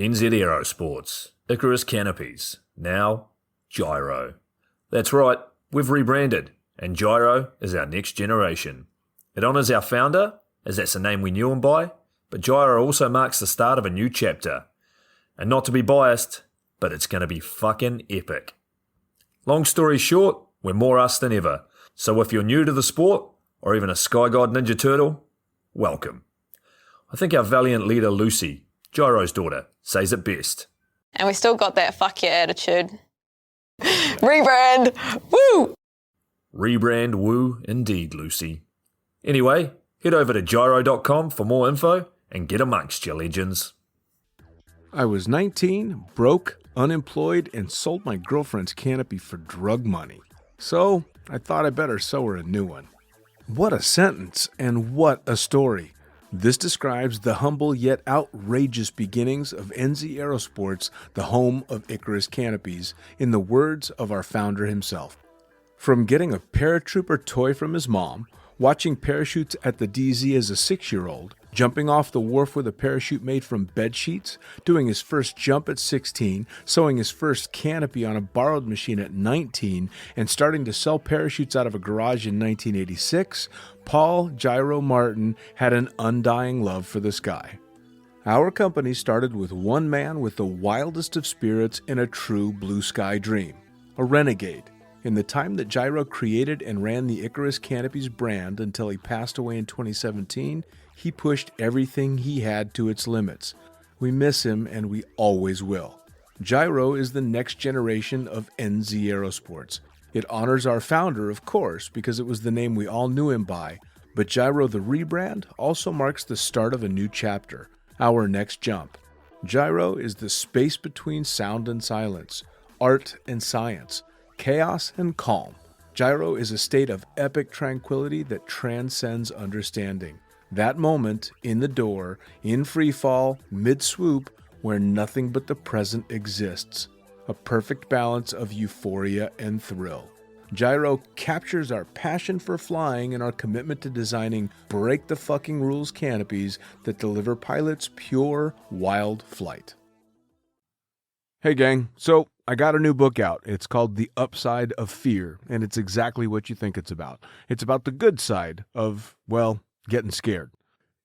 NZ Aerosports, Icarus Canopies, now Gyro. That's right, we've rebranded, and Gyro is our next generation. It honours our founder, as that's the name we knew him by, but Gyro also marks the start of a new chapter. And not to be biased, but it's going to be fucking epic. Long story short, we're more us than ever. So if you're new to the sport, or even a Sky God Ninja Turtle, welcome. I think our valiant leader Lucy, Gyro's daughter, says it best. And we still got that fuck yeah attitude. Rebrand! Woo! Rebrand woo indeed, Lucy. Anyway, head over to gyro.com for more info and get amongst you legends. I was 19, broke, unemployed, and sold my girlfriend's canopy for drug money. So I thought I better sew her a new one. What a sentence, and what a story. This describes the humble yet outrageous beginnings of NZ Aerosports, the home of Icarus Canopies, in the words of our founder himself. From getting a paratrooper toy from his mom, watching parachutes at the DZ as a 6-year-old, jumping off the wharf with a parachute made from bed sheets, doing his first jump at 16, sewing his first canopy on a borrowed machine at 19, and starting to sell parachutes out of a garage in 1986, Paul Gyro Martin had an undying love for the sky. Our company started with one man with the wildest of spirits and a true blue sky dream, a renegade. In the time that Gyro created and ran the Icarus Canopies brand until he passed away in 2017, he pushed everything he had to its limits. We miss him, and we always will. Gyro is the next generation of NZ Aerosports. It honors our founder, of course, because it was the name we all knew him by, but Gyro the rebrand also marks the start of a new chapter, our next jump. Gyro is the space between sound and silence, art and science, chaos and calm. Gyro is a state of epic tranquility that transcends understanding. That moment, in the door, in free fall, mid-swoop, where nothing but the present exists. A perfect balance of euphoria and thrill. Gyro captures our passion for flying and our commitment to designing break-the-fucking-rules canopies that deliver pilots pure, wild flight. Hey gang, so I got a new book out. It's called The Upside of Fear, and it's exactly what you think it's about. It's about the good side of, well, getting scared.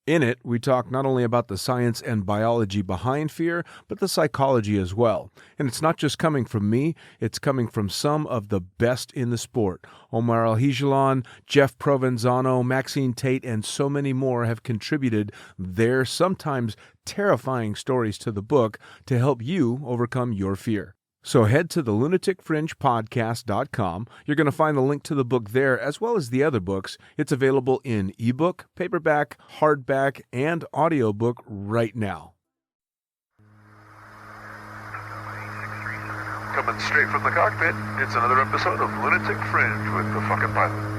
In it, we talk not only about the science and biology behind fear, but the psychology as well. And it's not just coming from me, it's coming from some of the best in the sport. Omar Alhigelan, Jeff Provenzano, Maxine Tate, and so many more have contributed their sometimes terrifying stories to the book to help you overcome your fear. So head to the lunaticfringepodcast.com. You're going to find the link to the book there, as well as the other books. It's available in ebook, paperback, hardback, and audiobook right now. Coming straight from the cockpit, it's another episode of Lunatic Fringe with the fucking pilot.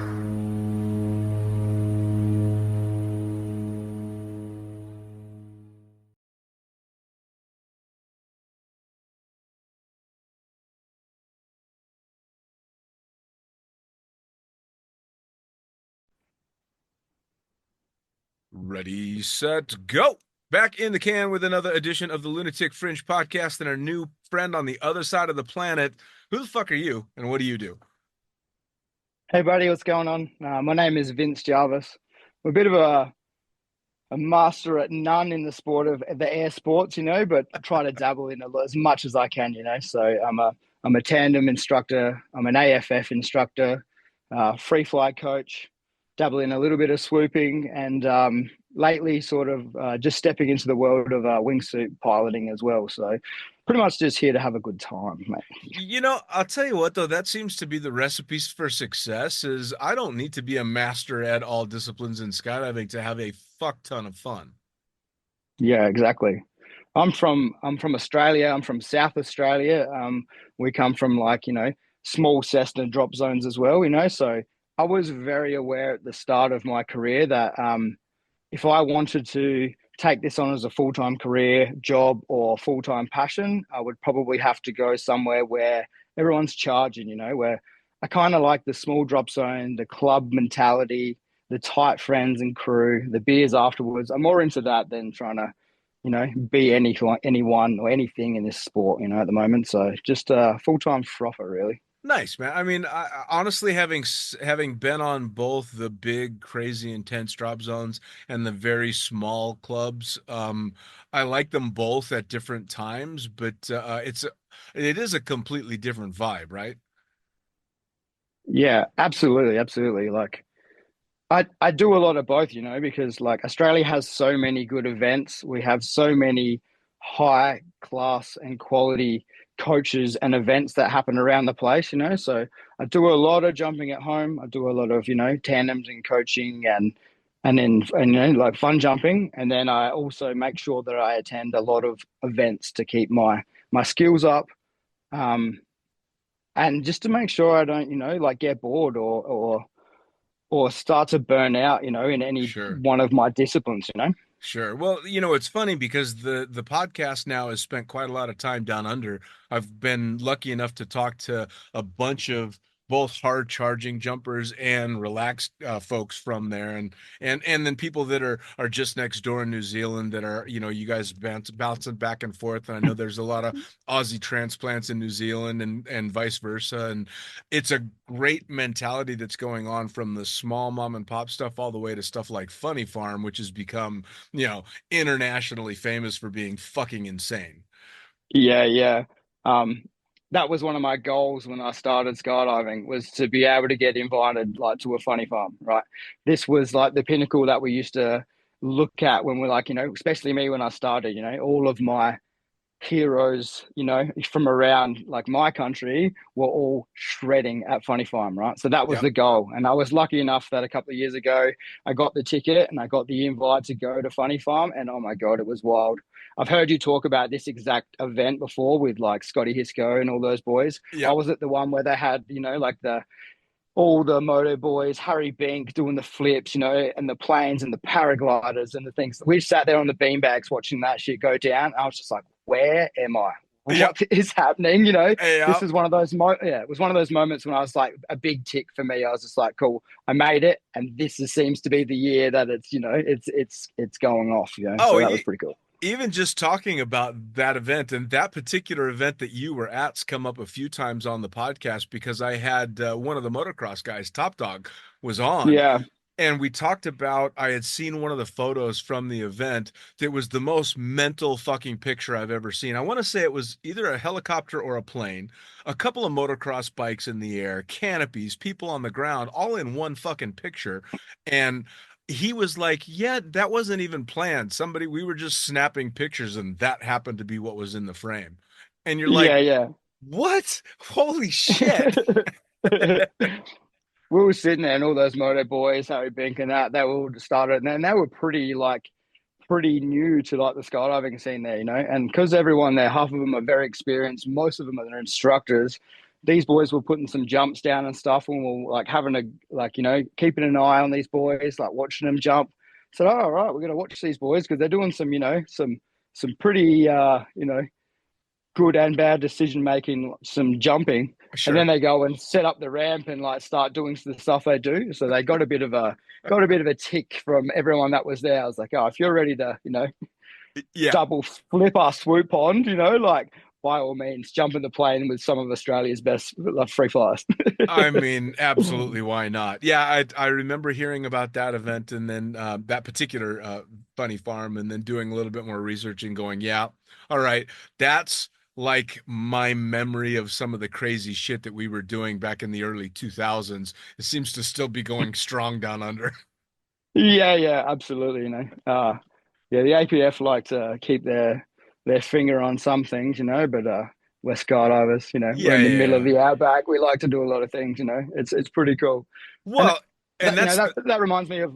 Ready, set, go! Back in the can with another edition of the Lunatic Fringe podcast and our new friend on the other side of the planet. Who the fuck are you, and what do you do? Hey, buddy, what's going on? My name is Vince Jarvis. I'm a bit of a master at none in the sport of the air sports, but I try to dabble in as much as I can, So I'm a tandem instructor. I'm an AFF instructor, free fly coach, dabble in a little bit of swooping, and lately sort of just stepping into the world of wingsuit piloting as well. So pretty much just here to have a good time, mate. I'll tell you what, though, that seems to be the recipe for success is I don't need to be a master at all disciplines in skydiving to have a fuck ton of fun. Yeah, exactly. I'm from Australia. I'm from South Australia. We come from small Cessna drop zones as well, So I was very aware at the start of my career that if I wanted to take this on as a full-time career, job, or full-time passion, I would probably have to go somewhere where everyone's charging, where I kind of like the small drop zone, the club mentality, the tight friends and crew, the beers afterwards. I'm more into that than trying to be anyone or anything in this sport, at the moment. So just a full-time frother, really. Nice, man. I mean, honestly, having been on both the big, crazy, intense drop zones and the very small clubs, I like them both at different times, but it is a completely different vibe, right? Yeah, absolutely, absolutely. Like I do a lot of both, because like Australia has so many good events. We have so many high class and quality coaches and events that happen around the place. So I do a lot of jumping at home. I do a lot of, tandems and coaching and like fun jumping. And then I also make sure that I attend a lot of events to keep my skills up. Um, and just to make sure I don't, like get bored or start to burn out, in any Sure. one of my disciplines. Sure. Well, it's funny because the podcast now has spent quite a lot of time down under. I've been lucky enough to talk to a bunch of both hard charging jumpers and relaxed folks from there, and then people that are just next door in New Zealand that are you guys bouncing back and forth. And I know there's a lot of Aussie transplants in New Zealand and vice versa, and it's a great mentality that's going on from the small mom and pop stuff all the way to stuff like Funny Farm, which has become internationally famous for being fucking insane. Yeah, yeah. Um, that was one of my goals when I started skydiving was to be able to get invited like to a funny farm, right? This was like the pinnacle that we used to look at when we're like, especially me when I started, all of my heroes, from around like my country were all shredding at Funny Farm, right? So that was Yep. the goal. And I was lucky enough that a couple of years ago, I got the ticket and I got the invite to go to Funny Farm. And oh my God, it was wild. I've heard you talk about this exact event before with like Scotty Hisco and all those boys. I Yep. was at the one where they had, like all the moto boys, Harry Bink doing the flips, and the planes and the paragliders and the things. We sat there on the beanbags watching that shit go down. I was just like, where am I? Yep. What is happening? This Yep. is one of those it was one of those moments when I was like a big tick for me. I was just like, cool, I made it, and seems to be the year that it's going off. So Oh, that was pretty cool. even just talking about that event and that particular event that you were at's come up a few times on the podcast because I had one of the motocross guys, Top Dog, was on. Yeah, And we talked about, I had seen one of the photos from the event that was the most mental fucking picture I've ever seen. I want to say it was either a helicopter or a plane, a couple of motocross bikes in the air, canopies, people on the ground, all in one fucking picture. And he was like, yeah, that wasn't even planned. We were just snapping pictures and that happened to be what was in the frame. And you're like, yeah, yeah. what? Holy shit. We were sitting there and all those moto boys, Harry Bink and that, they were all just started and they were pretty new to like the skydiving scene there, and because everyone there, half of them are very experienced, most of them are instructors. These boys were putting some jumps down and stuff and we're like having a like, keeping an eye on these boys, like watching them jump. So, oh, all right, we're gonna watch these boys because they're doing some, some pretty good and bad decision making, some jumping, and then Sure. they go and set up the ramp and like start doing the stuff they do. So they got a bit of a tick from everyone that was there. I was like, oh, if you're ready to, Yeah. double flip our swoop pond, like by all means, jump in the plane with some of Australia's best free flyers. I mean, absolutely, why not? Yeah, I remember hearing about that event and then that particular funny farm and then doing a little bit more research and going, yeah, all right, that's like my memory of some of the crazy shit that we were doing back in the early 2000s. It seems to still be going strong down under. Yeah, yeah, absolutely. Yeah, the APF like to keep their finger on some things, but we're skydivers, we're Yeah, in the yeah, middle of yeah. the outback. We like to do a lot of things, it's pretty cool. And Well, and that that's that reminds me of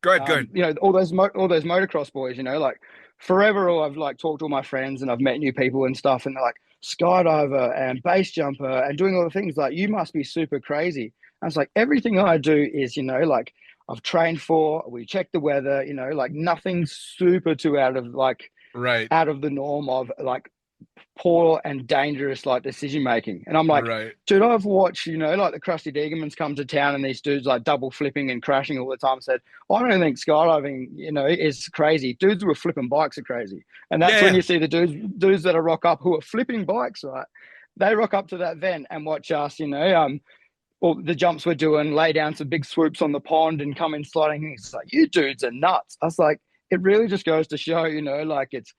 go ahead, go ahead. all those motocross boys, like forever I've like talked to all my friends and I've met new people and stuff, and they're like skydiver and base jumper and doing all the things, like you must be super crazy. And it's like everything I do is, like I've trained for, we check the weather, like nothing super too out of Right. out of the norm of like poor and dangerous like decision making. And I'm like, Right. dude, I've watched, like the Krusty Diegemans come to town and these dudes like double flipping and crashing all the time. Said, I don't think skydiving, is crazy. Dudes who are flipping bikes are crazy. And that's Yeah, when yeah. you see the dudes that are rock up who are flipping bikes, right? They rock up to that vent and watch us, or the jumps we're doing, lay down some big swoops on the pond and come in sliding. It's like, you dudes are nuts. I was like, it really just goes to show, like it's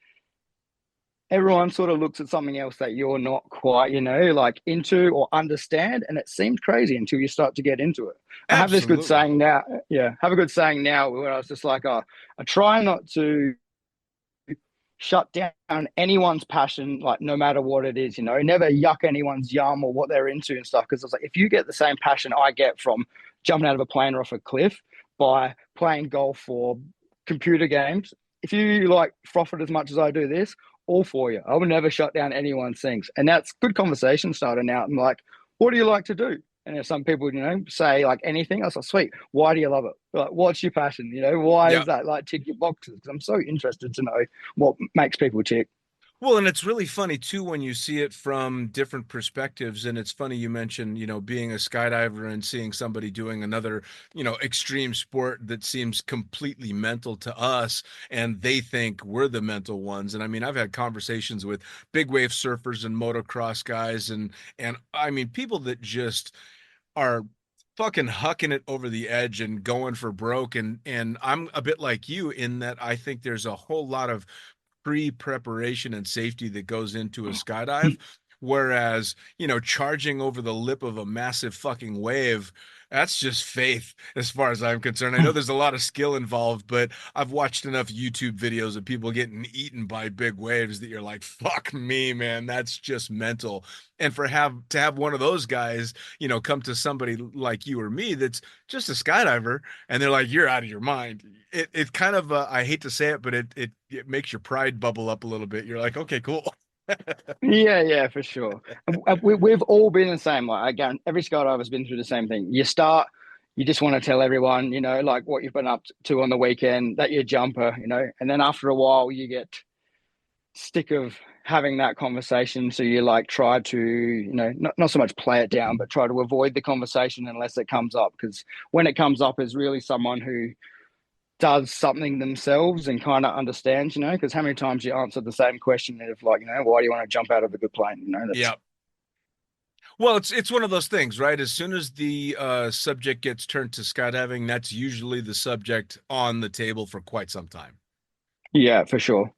everyone sort of looks at something else that you're not quite, like into or understand. And it seems crazy until you start to get into it. I have this good Absolutely. saying now. Yeah. Have a good saying now where I was just like, I try not to shut down anyone's passion, like no matter what it is, never yuck anyone's yum or what they're into and stuff. Cause it's like, if you get the same passion I get from jumping out of a plane or off a cliff by playing golf or computer games, if you like froth it as much as I do this, all for you. I will never shut down anyone's things. And that's good conversation starting out. I'm like, what do you like to do? And if some people, say like anything, I was like, sweet, why do you love it? Like, what's your passion? Why Yeah. is that like tick your boxes? Because I'm so interested to know what makes people tick. Well, and it's really funny too when you see it from different perspectives. And it's funny you mentioned, being a skydiver and seeing somebody doing another, extreme sport that seems completely mental to us, and they think we're the mental ones. And I mean, I've had conversations with big wave surfers and motocross guys, and I mean, people that just are fucking hucking it over the edge and going for broke. And I'm a bit like you in that I think there's a whole lot of pre-preparation and safety that goes into a skydive. Whereas, charging over the lip of a massive fucking wave, that's just faith as far as I'm concerned. I know there's a lot of skill involved, but I've watched enough YouTube videos of people getting eaten by big waves that you're like, fuck me, man, that's just mental. And to have one of those guys, come to somebody like you or me that's just a skydiver, and they're like, you're out of your mind. It kind of, I hate to say it, but it makes your pride bubble up a little bit. You're like, okay, cool. Yeah, for sure. We've all been the same. Like, again, every skydiver's been through the same thing. You start, you just want to tell everyone, like what you've been up to on the weekend, that you're a jumper, and then after a while you get sick of having that conversation. So you like try to, not so much play it down, but try to avoid the conversation unless it comes up. Because when it comes up is really someone who does something themselves and kind of understands, because how many times you answer the same question of like, why do you want to jump out of a good plane? That's Yeah. Well, it's one of those things, right? As soon as the subject gets turned to skydiving, that's usually the subject on the table for quite some time. yeah, for sure.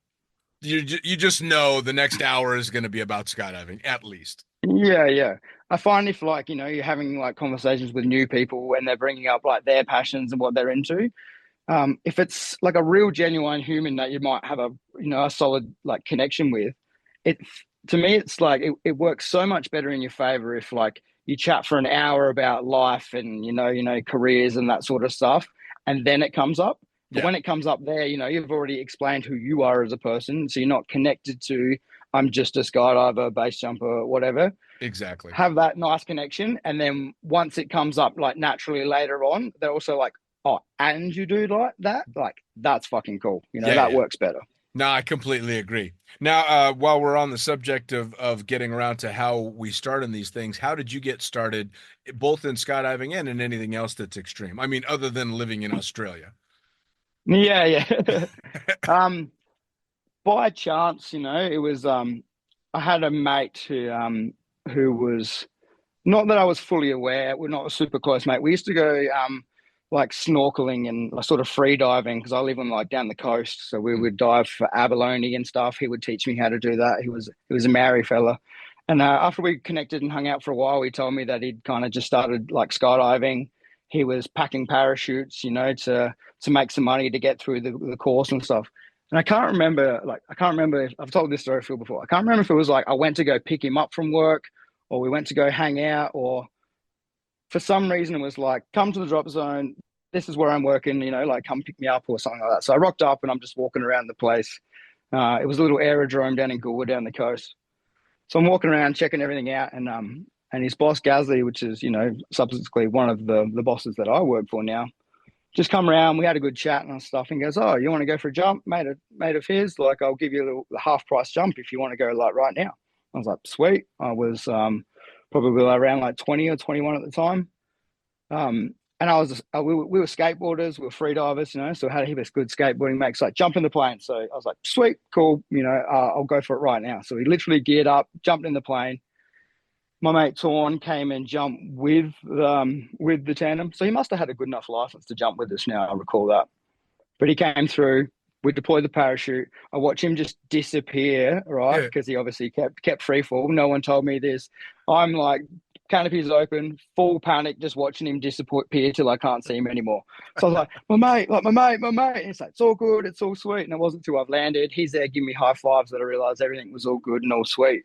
You just know the next hour is going to be about skydiving, at least. Yeah. I find if like, you're having like conversations with new people and they're bringing up like their passions and what they're into, if it's like a real genuine human that you might have a solid like connection with, it to me it's like it works so much better in your favor if like you chat for an hour about life and careers and that sort of stuff, and then it comes up. But Yeah, when it comes up there, you've already explained who you are as a person, so you're not connected to I'm just a skydiver, base jumper, whatever. exactly. Have that nice connection, and then once it comes up like naturally later on, they're also like, oh, and you do like that, like that's fucking cool, that Yeah. works better. No, I completely agree. Now, while we're on the subject of getting around to how we start in these things, how did you get started, both in skydiving and in anything else that's extreme? I mean, other than living in Australia. Yeah. By chance, it was I had a mate who was, not that I was fully aware, we're not a super close mate. We used to go like snorkeling and like, sort of free diving because I live on like down the coast. So we would dive for abalone and stuff. He would teach me how to do that. He was a Maori fella. And after we connected and hung out for a while, he told me that he'd kind of just started like skydiving. He was packing parachutes, to make some money to get through the course and stuff. And I can't remember if I've told this story Phil before. I can't remember if it was like I went to go pick him up from work or we went to go hang out, or for some reason it was like, come to the drop zone. This is where I'm working, like come pick me up or something like that. So I rocked up and I'm just walking around the place. It was a little aerodrome down in Goolwa down the coast. So I'm walking around checking everything out, and his boss Gazzy, which is subsequently one of the bosses that I work for now, just come around. We had a good chat and stuff. And he goes, "Oh, you want to go for a jump, mate of his? Like, I'll give you a little half price jump if you want to go like right now." I was like, "Sweet." I was probably around like 20 or 21 at the time. And we were skateboarders, we were free divers, you know, so we had a heap of good skateboarding mates. Like, jump in the plane. So I was like, "Sweet, cool, you know, I'll go for it right now." So we literally geared up, jumped in the plane. My mate Torn came and jumped with the tandem. So he must have had a good enough license to jump with us now, I recall that. But he came through, we deployed the parachute. I watched him just disappear, right? Because he obviously kept free fall. No one told me this. I'm like, canopies open, full panic, just watching him disappear till I can't see him anymore. So I was like, my mate. And it's like, "It's all good, it's all sweet." And it wasn't until I've landed, he's there giving me high fives, that I realized everything was all good and all sweet.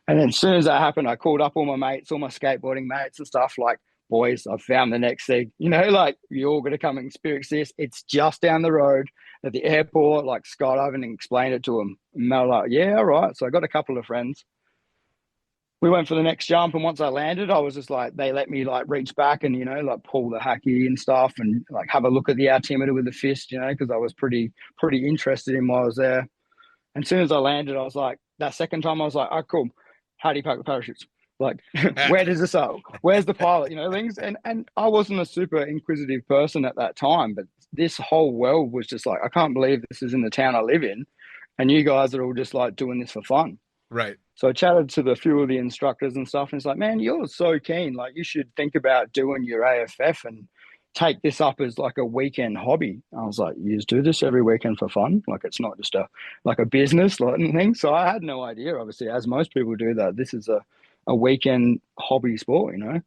And then as soon as that happened, I called up all my mates, all my skateboarding mates and stuff, like, "Boys, I've found the next thing. You know, like, you're all going to come and experience this. It's just down the road at the airport," like skydiving, and explained it to them. And they were like, "Yeah, all right." So I got a couple of friends. We went for the next jump. And once I landed, I was just like, they let me like reach back and, you know, like pull the hacky and stuff and like have a look at the altimeter with the fist, you know, because I was pretty interested in why I was there. And as soon as I landed, I was like, that second time, I was like, "Oh, cool. How do you pack the parachutes? Like, where does this go? Where's the pilot?" You know, things. And I wasn't a super inquisitive person at that time, but this whole world was just like, I can't believe this is in the town I live in, and you guys are all just like doing this for fun. Right. So I chatted to the few of the instructors and stuff, and it's like, "Man, you're so keen. Like, you should think about doing your AFF and take this up as like a weekend hobby." I was like, "You just do this every weekend for fun? Like, it's not just a business like thing?" So I had no idea, obviously, as most people do, that this is a weekend hobby sport, you know.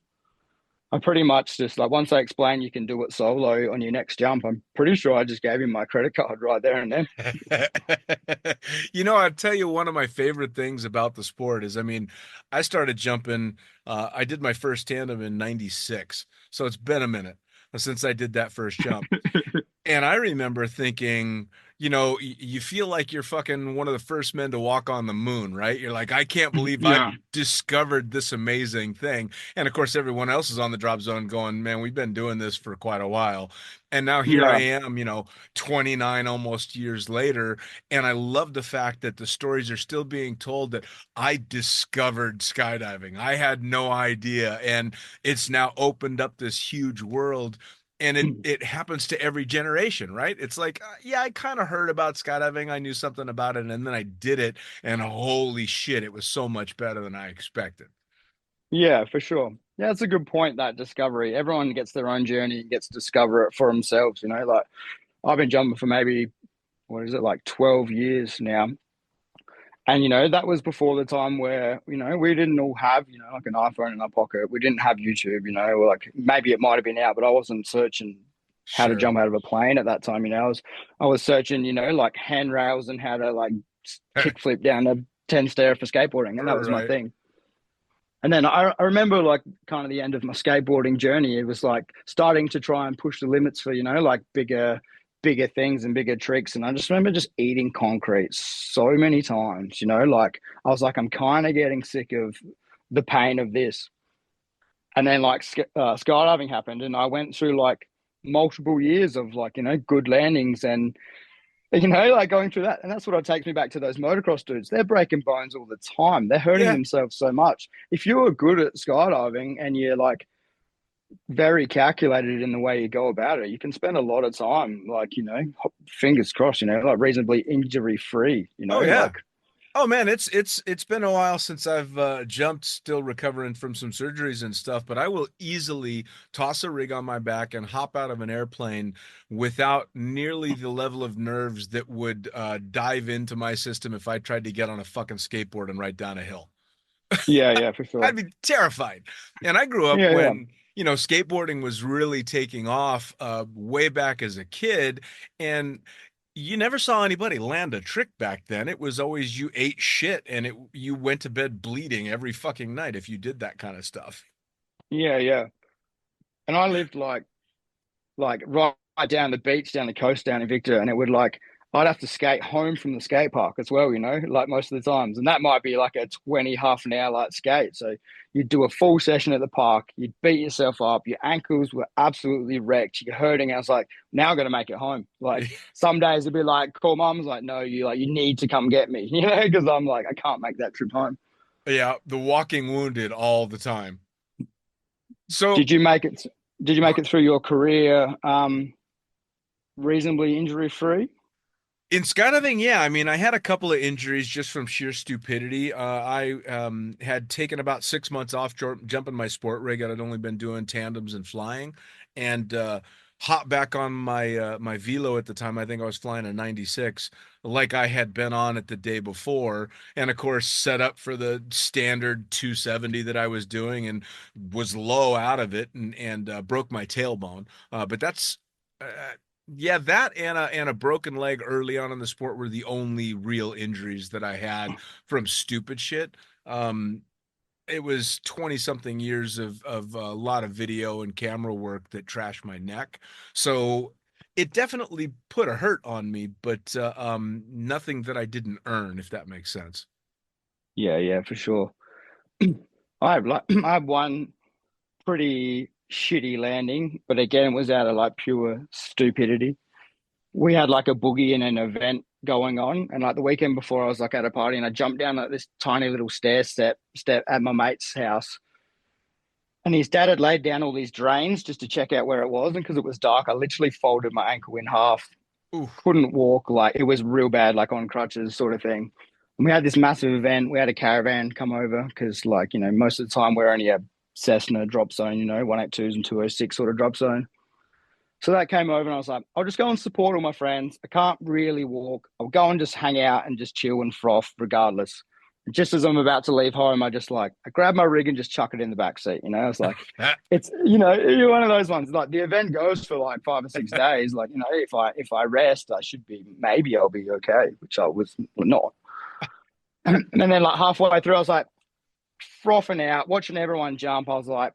I pretty much just like, once I explained you can do it solo on your next jump, I'm pretty sure I just gave him my credit card right there and then. You know, I'll tell you, one of my favorite things about the sport is, I mean, I started jumping, I did my first tandem in 96. So it's been a minute since I did that first jump. And I remember thinking, you know, you feel like you're fucking one of the first men to walk on the moon, right? You're like, I can't believe I've Yeah. discovered this amazing thing. And of course, everyone else is on the drop zone going, "Man, we've been doing this for quite a while." And now here I Yeah. am, you know, 29 almost years later. And I love the fact that the stories are still being told that I discovered skydiving. I had no idea. And it's now opened up this huge world, and it happens to every generation, right? It's like, yeah, I kind of heard about skydiving, I knew something about it, and then I did it, and holy shit, it was so much better than I expected. Yeah, for sure. Yeah, that's a good point, that discovery. Everyone gets their own journey and gets to discover it for themselves, you know. Like, I've been jumping for maybe, what is it, like 12 years now. And, you know, that was before the time where, you know, we didn't all have, you know, like an iPhone in our pocket. We didn't have YouTube, you know, or like maybe it might have been out, but I wasn't searching how to Sure. jump out of a plane at that time. You know, I was searching, you know, like handrails and how to like kickflip down a 10 stair for skateboarding. And that was my Right. thing. And then I remember like kind of the end of my skateboarding journey, it was like starting to try and push the limits for, you know, like bigger things and bigger tricks. And I just remember just eating concrete so many times, you know, like I was like, I'm kind of getting sick of the pain of this. And then like skydiving happened, and I went through like multiple years of like, you know, good landings and, you know, like going through that. And that's what takes me back to those motocross dudes. They're breaking bones all the time. They're hurting Yeah. themselves so much. If you're good at skydiving and you're like very calculated in the way you go about it, you can spend a lot of time, like, you know, fingers crossed, you know, like reasonably injury free, you know, Oh yeah. like, Oh man, it's been a while since I've jumped, still recovering from some surgeries and stuff, but I will easily toss a rig on my back and hop out of an airplane without nearly the level of nerves that would dive into my system if I tried to get on a fucking skateboard and ride down a hill. yeah, for I'd sure. be terrified. And I grew up Yeah. when, you know, skateboarding was really taking off way back as a kid. And you never saw anybody land a trick back then. It was always you ate shit and you went to bed bleeding every fucking night if you did that kind of stuff. Yeah. And I lived like right down the beach, down the coast, down in Victor, and it would like I'd have to skate home from the skate park as well, like most of the times. And that might be like a 20, half an hour like skate. So you'd do a full session at the park, you'd beat yourself up, your ankles were absolutely wrecked, you're hurting. I was like, now I got to make it home. Like some days it'd be like, call mum's like, no, you need to come get me, because I'm like, I can't make that trip home. Yeah, the walking wounded all the time. So Did you make it? Did you make it through your career reasonably injury free? in skydiving, yeah, I mean, I had a couple of injuries just from sheer stupidity. I had taken about 6 months off jumping my sport rig. I'd only been doing tandems and flying, and hopped back on my velo at the time. I think I was flying a 96, like I had been on it the day before, and of course set up for the standard 270 that I was doing, and was low out of it, and broke my tailbone. But that's uh, yeah, that and a broken leg early on in the sport were the only real injuries that I had from stupid shit. Um, it was 20 something years of a lot of video and camera work that trashed my neck. So it definitely put a hurt on me, but nothing that I didn't earn, if that makes sense. Yeah, for sure. I have one pretty shitty landing, but again, it was out of like pure stupidity. We had like a boogie in an event going on, and like the weekend before, I was like at a party, and I jumped down like this tiny little step at my mate's house, and his dad had laid down all these drains just to check out where it was, and because it was dark, I literally folded my ankle in half. Ooh. Couldn't walk, like it was real bad, like on crutches sort of thing. And we had this massive event. We had a caravan come over because, like, most of the time we're only a Cessna drop zone, 182s and 206 sort of drop zone. So that came over, and I was like, I'll just go and support all my friends. I can't really walk. I'll go and just hang out and just chill and froth regardless. And just as I'm about to leave home, I grab my rig and just chuck it in the back seat. I was like, it's, you're one of those ones. Like the event goes for like 5 or 6 days. Like, if I rest, maybe I'll be okay, which I was not. And then like halfway through, I was like frothing out, watching everyone jump. I was like,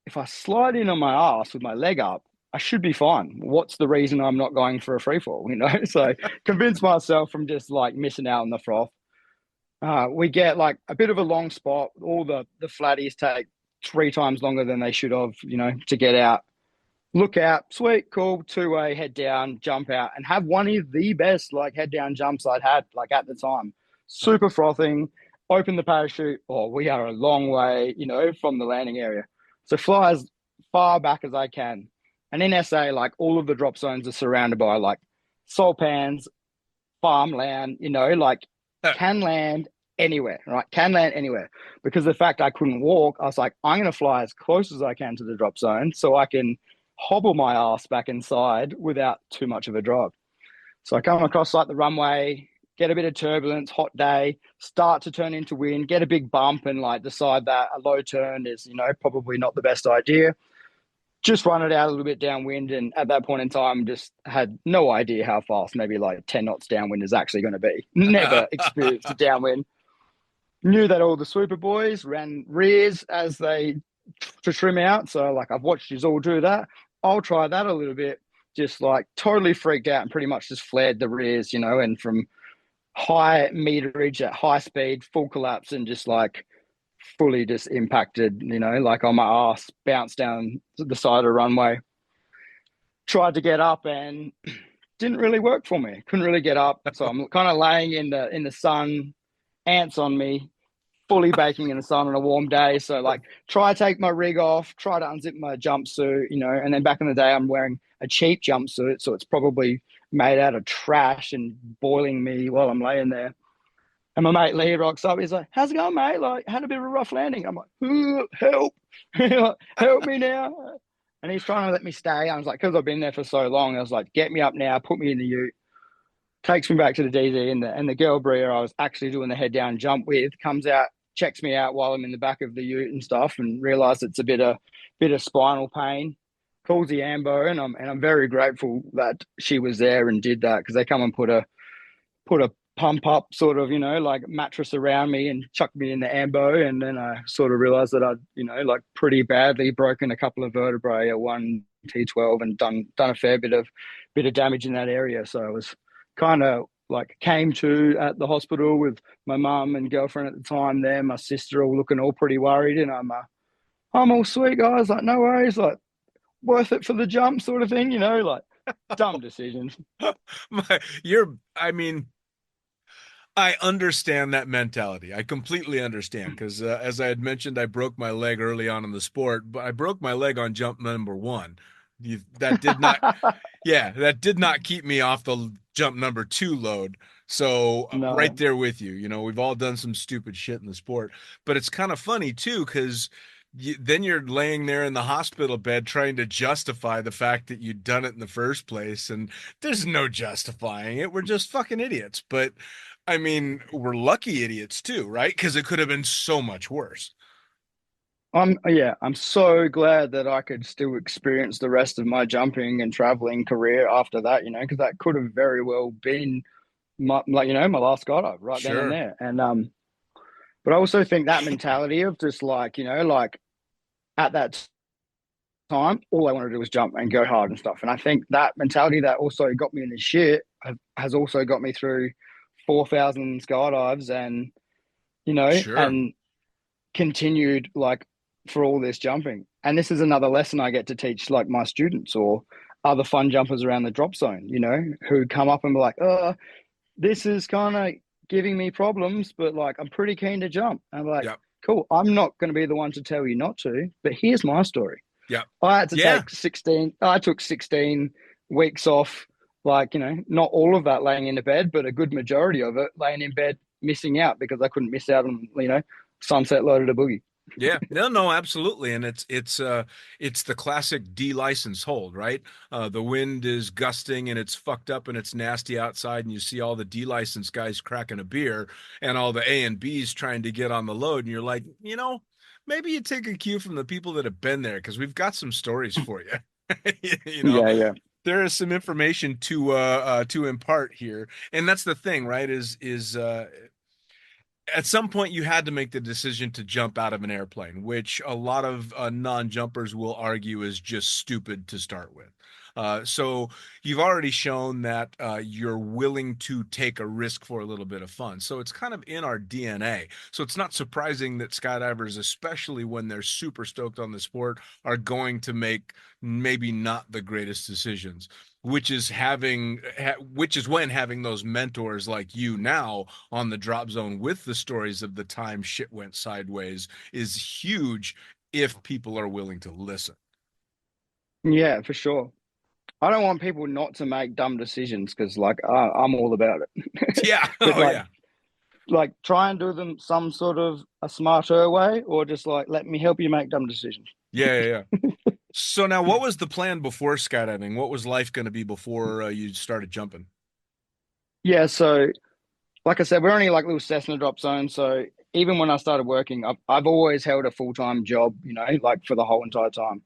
if I slide in on my ass with my leg up, I should be fine. What's the reason I'm not going for a free fall? So convince myself from just like missing out on the froth. We get like a bit of a long spot. All the flatties take 3 times longer than they should have, to get out. Look out, sweet, cool, 2-way, head down, jump out, and have one of the best like head down jumps I'd had like at the time. Super frothing, open the parachute. Oh, we are a long way, from the landing area. So fly as far back as I can. And in SA, like all of the drop zones are surrounded by like salt pans, farmland, like can land anywhere, right? Can land anywhere. Because the fact I couldn't walk, I was like, I'm going to fly as close as I can to the drop zone so I can hobble my ass back inside without too much of a drop. So I come across like the runway, get a bit of turbulence, hot day, start to turn into wind, get a big bump, and like decide that a low turn is, probably not the best idea. Just run it out a little bit downwind, and at that point in time, just had no idea how fast, maybe like 10 knots downwind is actually going to be. Never experienced a downwind. Knew that all the super boys ran rears as they to trim out. So like I've watched you all do that. I'll try that a little bit. Just like totally freaked out and pretty much just flared the rears, and from high meterage at high speed, full collapse, and just like fully just impacted, like on my ass, bounced down the side of the runway. Tried to get up and didn't really work for me. Couldn't really get up. So I'm kind of laying in the sun, ants on me, fully baking in the sun on a warm day. So like try to take my rig off, try to unzip my jumpsuit, and then back in the day I'm wearing a cheap jumpsuit. So it's probably made out of trash and boiling me while I'm laying there. And my mate Lee rocks up. He's like, how's it going, mate? Like, had a bit of a rough landing. I'm like, help. Help me now. And he's trying to let me stay. I was like, because I've been there for so long, I was like, get me up now, put me in the ute. Takes me back to the DZ, and the girl Bria I was actually doing the head down jump with comes out, checks me out while I'm in the back of the ute and stuff, and realised it's a bit of spinal pain. Calls the ambo, and I'm very grateful that she was there and did that, because they come and put a pump up sort of, like mattress around me and chucked me in the ambo. And then I sort of realized that I'd, like pretty badly broken a couple of vertebrae at one T12 and done a fair bit of damage in that area. So I was kind of like came to at the hospital with my mum and girlfriend at the time there, my sister all looking all pretty worried. And I'm all sweet, guys, like, no worries, like, worth it for the jump sort of thing, like dumb decisions. I mean, I understand that mentality. I completely understand because, as I had mentioned, I broke my leg early on in the sport, but I broke my leg on jump number one. That did not, yeah, that did not keep me off the jump number two load. So right No. there with you, we've all done some stupid shit in the sport, but it's kind of funny too because then you're laying there in the hospital bed trying to justify the fact that you'd done it in the first place, and there's no justifying it. We're just fucking idiots. But I mean, we're lucky idiots too, right? Because it could have been so much worse. I'm so glad that I could still experience the rest of my jumping and traveling career after that, because that could have very well been my last skydive right then and Sure. there. And but I also think that mentality of just like, like at that time, all I wanted to do was jump and go hard and stuff. And I think that mentality that also got me in the shit has also got me through 4,000 skydives and, Sure. and continued like for all this jumping. And this is another lesson I get to teach like my students or other fun jumpers around the drop zone, who come up and be like, oh, this is kind of giving me problems, but like I'm pretty keen to jump. And I'm like, Yep. cool, I'm not going to be the one to tell you not to, but here's my story. Yep. I had to Yeah. take 16, I took 16 weeks off, like, not all of that laying in bed, but a good majority of it laying in bed, missing out because I couldn't miss out on, sunset loaded a boogie. Yeah, no, absolutely, and it's the classic de-license hold, right? The wind is gusting and it's fucked up and it's nasty outside, and you see all the de-license guys cracking a beer and all the A and B's trying to get on the load, and you're like, maybe you take a cue from the people that have been there because we've got some stories for you. Yeah. There is some information to impart here, and that's the thing, right? Is at some point you had to make the decision to jump out of an airplane, which a lot of non-jumpers will argue is just stupid to start with. So you've already shown that you're willing to take a risk for a little bit of fun. So it's kind of in our DNA. So it's not surprising that skydivers, especially when they're super stoked on the sport, are going to make maybe not the greatest decisions, which is when having those mentors like you now on the drop zone with the stories of the time shit went sideways is huge if people are willing to listen. Yeah, for sure. I don't want people not to make dumb decisions because, like, I'm all about it. Yeah. But Oh yeah. like, try and do them some sort of a smarter way, or just like, let me help you make dumb decisions. Yeah. So now, what was the plan before skydiving? What was life going to be before you started jumping? Yeah, so like I said, we're only like little Cessna drop zone. So even when I started working, I've always held a full-time job, like for the whole entire time.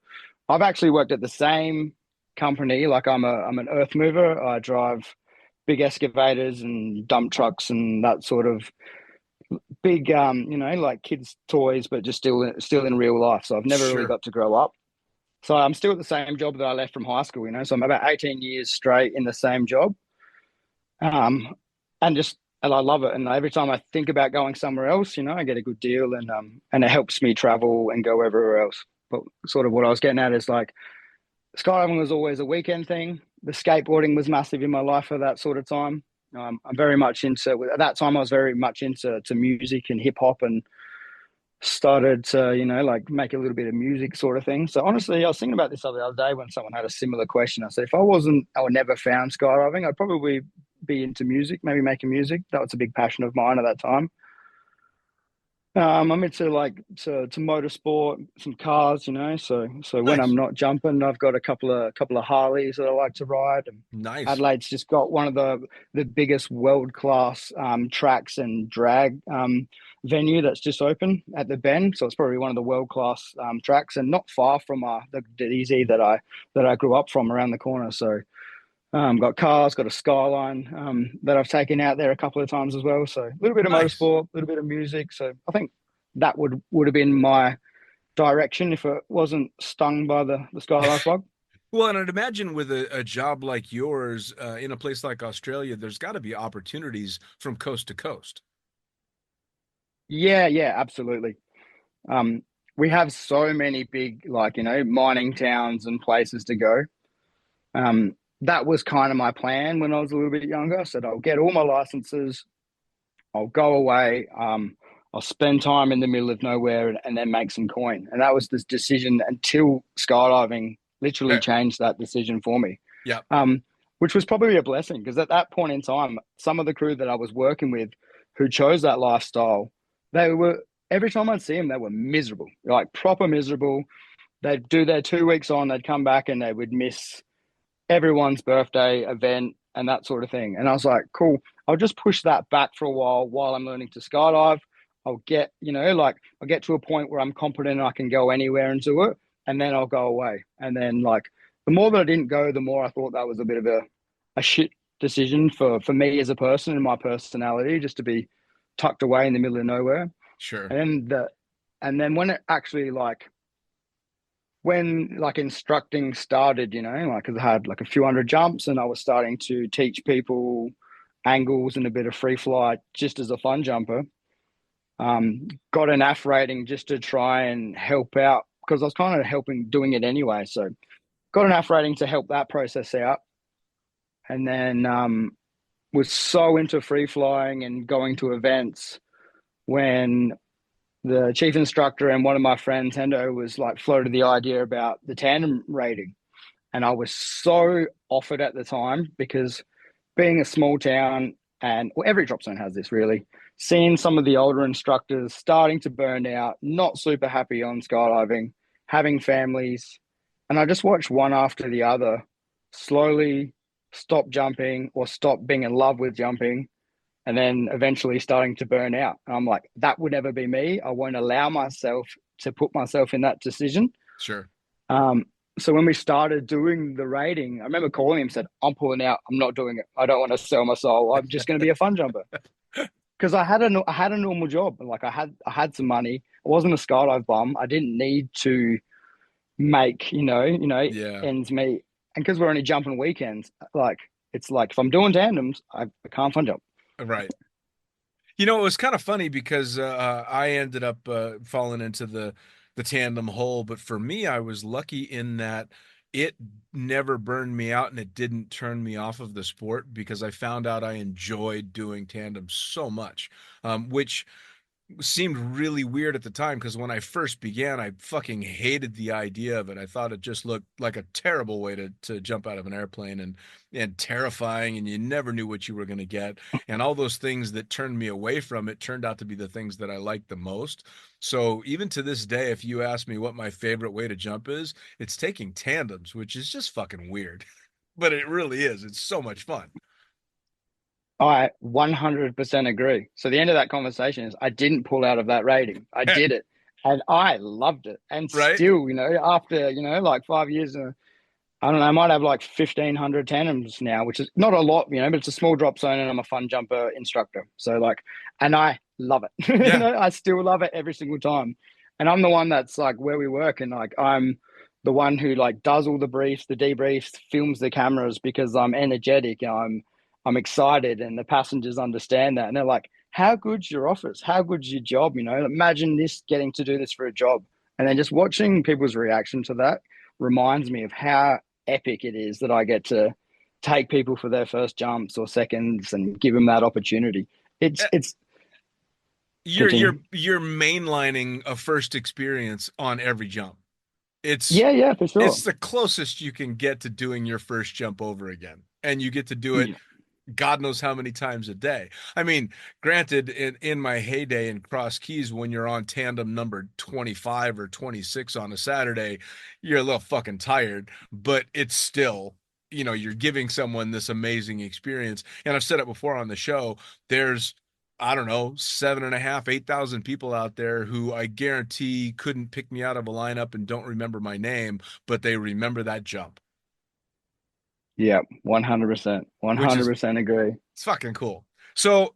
I've actually worked at the same company. Like I'm an earth mover. I drive big excavators and dump trucks and that sort of big, like kids' toys, but just still in real life. So I've never really Sure. got to grow up. So I'm still at the same job that I left from high school. So I'm about 18 years straight in the same job. Um, and I love it. And every time I think about going somewhere else, I get a good deal and it helps me travel and go everywhere else. But sort of what I was getting at is like skydiving was always a weekend thing. The skateboarding was massive in my life at that sort of time. I'm very much into, at that time, I was very much into music and hip hop and started to, like make a little bit of music sort of thing. So honestly, I was thinking about this the other day when someone had a similar question. I said, if I wasn't, I would never found skydiving, I'd probably be into music, maybe making music. That was a big passion of mine at that time. I'm into to motorsport, some cars, So when I'm Nice. not jumping, I've got a couple of Harleys that I like to ride. And Nice. Adelaide's just got one of the biggest world class tracks and drag venue that's just open at the Bend. So it's probably one of the world class tracks, and not far from the DZ that I grew up from around the corner. So got cars, got a Skyline that I've taken out there a couple of times as well. So a little bit of Nice. motorsport, a little bit of music. So I think that would have been my direction if it wasn't stung by the Skydive bug. Well, and I'd imagine with a job like yours, in a place like Australia, there's got to be opportunities from coast to coast. Yeah, yeah, absolutely. Um, we have so many big, like, mining towns and places to go. That was kind of my plan when I was a little bit younger. I said, I'll get all my licenses, I'll go away, I'll spend time in the middle of nowhere and then make some coin. And that was this decision until skydiving literally Okay. changed that decision for me. Yeah. Which was probably a blessing because at that point in time, some of the crew that I was working with who chose that lifestyle, they were every time I'd see them, they were miserable, like proper miserable. They'd do their 2 weeks on, they'd come back and they would miss everyone's birthday event and that sort of thing. And I was like, cool, I'll just push that back for a while I'm learning to skydive. I'll get, I'll get to a point where I'm confident I can go anywhere and do it. And then I'll go away. And then the more that I didn't go, the more I thought that was a bit of a shit decision for me as a person and my personality, just to be tucked away in the middle of nowhere. Sure. And then when it actually when instructing started, because I had like a few hundred jumps and I was starting to teach people angles and a bit of free flight just as a fun jumper. Got an AF rating just to try and help out because I was kind of doing it anyway. So got an AF rating to help that process out. And then was so into free flying and going to events when the chief instructor and one of my friends, Hendo, was floated the idea about the tandem rating. And I was so offered at the time because being a small town, and every drop zone has this really, seeing some of the older instructors starting to burn out, not super happy on skydiving, having families. And I just watched one after the other slowly stop jumping or stop being in love with jumping and then eventually starting to burn out. And I'm like, that would never be me. I won't allow myself to put myself in that decision. Sure. So when we started doing the rating, I remember calling him and said, I'm pulling out. I'm not doing it. I don't want to sell my soul. I'm just going to be a fun jumper. Because I had a normal job. I had some money. I wasn't a skydive bum. I didn't need to make, Yeah. ends meet. And because we're only jumping weekends, it's like if I'm doing tandems, I can't fun jump. Right. You know, it was kind of funny because I ended up falling into the tandem hole, but for me, I was lucky in that it never burned me out and it didn't turn me off of the sport because I found out I enjoyed doing tandem so much, which seemed really weird at the time because when I first began, I fucking hated the idea of it. I thought it just looked like a terrible way to jump out of an airplane and terrifying, and you never knew what you were going to get. And all those things that turned me away from it turned out to be the things that I liked the most. So even to this day, if you ask me what my favorite way to jump is, it's taking tandems, which is just fucking weird. But it really is. It's so much fun. I 100% agree. So the end of that conversation is I didn't pull out of that rating. I did it and I loved it. And Right? still, after, 5 years, I don't know, I might have 1,500 tandems now, which is not a lot, but it's a small drop zone and I'm a fun jumper instructor. So and I love it. Yeah. I still love it every single time. And I'm the one that's where we work and I'm the one who does all the briefs, the debriefs, films the cameras because I'm energetic and I'm excited and the passengers understand that. And they're like, how good's your office? How good's your job? Imagine getting to do this for a job. And then just watching people's reaction to that reminds me of how epic it is that I get to take people for their first jumps or seconds and give them that opportunity. It's You're mainlining a first experience on every jump. yeah, for sure. It's the closest you can get to doing your first jump over again. And you get to do it God knows how many times a day. I mean, granted, in my heyday in Cross Keys, when you're on tandem number 25 or 26 on a Saturday, you're a little fucking tired, but it's still, you're giving someone this amazing experience. And I've said it before on the show, there's, I don't know, 7,500, 8,000 people out there who I guarantee couldn't pick me out of a lineup and don't remember my name, but they remember that jump. Yeah, 100%. 100% agree. It's fucking cool. So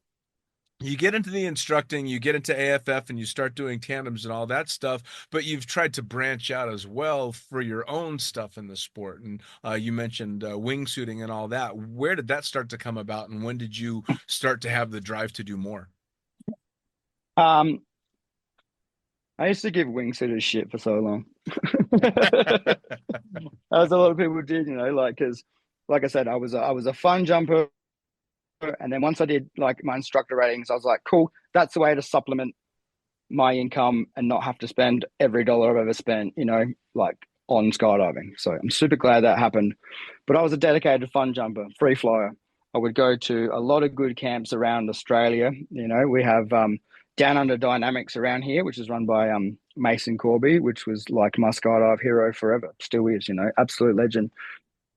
you get into the instructing, you get into AFF, and you start doing tandems and all that stuff, but you've tried to branch out as well for your own stuff in the sport. And you mentioned wingsuiting and all that. Where did that start to come about, and when did you start to have the drive to do more? Um, I used to give wingsuiters shit for so long. As a lot of people did, like, because, like I said, I was a fun jumper, and then once I did like my instructor ratings, I was like, cool, that's the way to supplement my income and not have to spend every dollar I've ever spent, like on skydiving. So I'm super glad that happened. But I was a dedicated fun jumper, free flyer. I would go to a lot of good camps around Australia. We have Down Under Dynamics around here, which is run by Mason Corby, which was like my skydive hero forever, still is, absolute legend.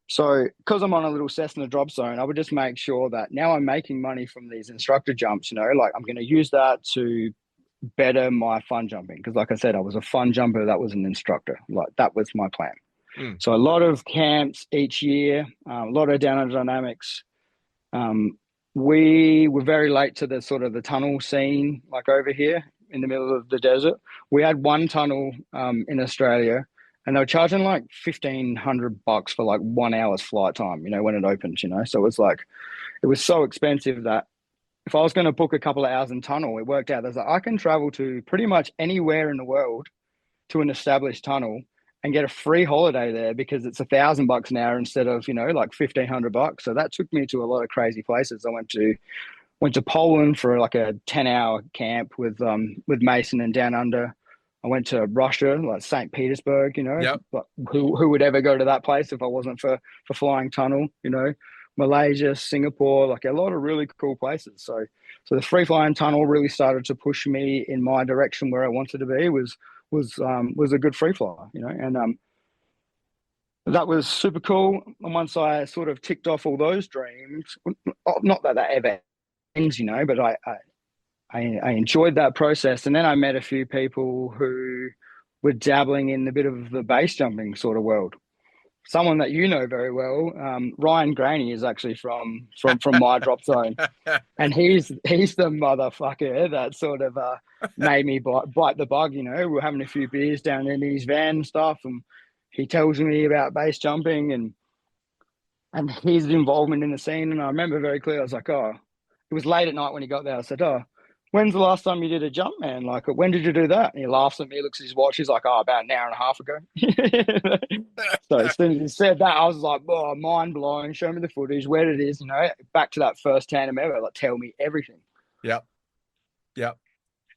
So because I'm on a little Cessna drop zone, I would just make sure that now I'm making money from these instructor jumps, like I'm going to use that to better my fun jumping. Because like I said, I was a fun jumper. That was an instructor. Like that was my plan. So a lot of camps each year, a lot of Down Under Dynamics. We were very late to the sort of the tunnel scene, like over here in the middle of the desert. We had one tunnel in Australia, and they were charging like $1,500 for like 1 hour's flight time, when it opens, So it was like, it was so expensive that if I was going to book a couple of hours in tunnel, it worked out. There's like, I can travel to pretty much anywhere in the world to an established tunnel and get a free holiday there because it's $1,000 an hour instead of, like $1,500. So that took me to a lot of crazy places. I went to Poland for like a 10-hour camp with Mason and Down Under. I went to Russia, like St. Petersburg, Yep. but who would ever go to that place if I wasn't for flying tunnel, Malaysia, Singapore, like a lot of really cool places. So the free flying tunnel really started to push me in my direction where I wanted to be was a good free flyer, and that was super cool. And once I sort of ticked off all those dreams, not that ever ends, but I enjoyed that process. And then I met a few people who were dabbling in a bit of the base jumping sort of world. Someone that you know very well, Ryan Graney, is actually from my drop zone, and he's the motherfucker that sort of made me bite the bug. We're having a few beers down in his van and stuff, and he tells me about base jumping and his involvement in the scene. And I remember very clearly, I was like, oh, it was late at night when he got there. I said, oh, when's the last time you did a jump, man? Like, when did you do that? And he laughs at me, looks at his watch. He's like, oh, about an hour and a half ago. So as soon as he said that, I was like, oh, mind blowing. Show me the footage, where it is, back to that first tandem ever. Like, tell me everything. Yep. Yep.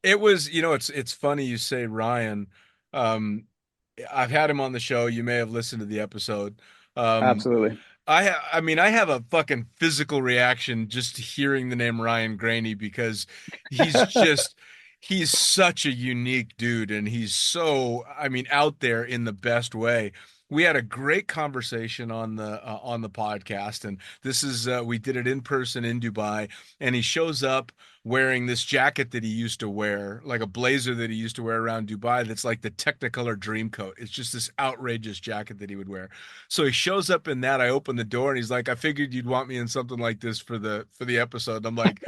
It was, it's funny you say Ryan. I've had him on the show. You may have listened to the episode. Absolutely. I mean, I have a fucking physical reaction just hearing the name Ryan Graney because he's such a unique dude, and he's so, I mean, out there in the best way. We had a great conversation on the podcast, and this is we did it in person in Dubai, and he shows up wearing this jacket that he used to wear, like a blazer that he used to wear around Dubai that's like the Technicolor Dreamcoat. It's just this outrageous jacket that he would wear. So he shows up in that. I open the door and he's like, I figured you'd want me in something like this for the episode. I'm like,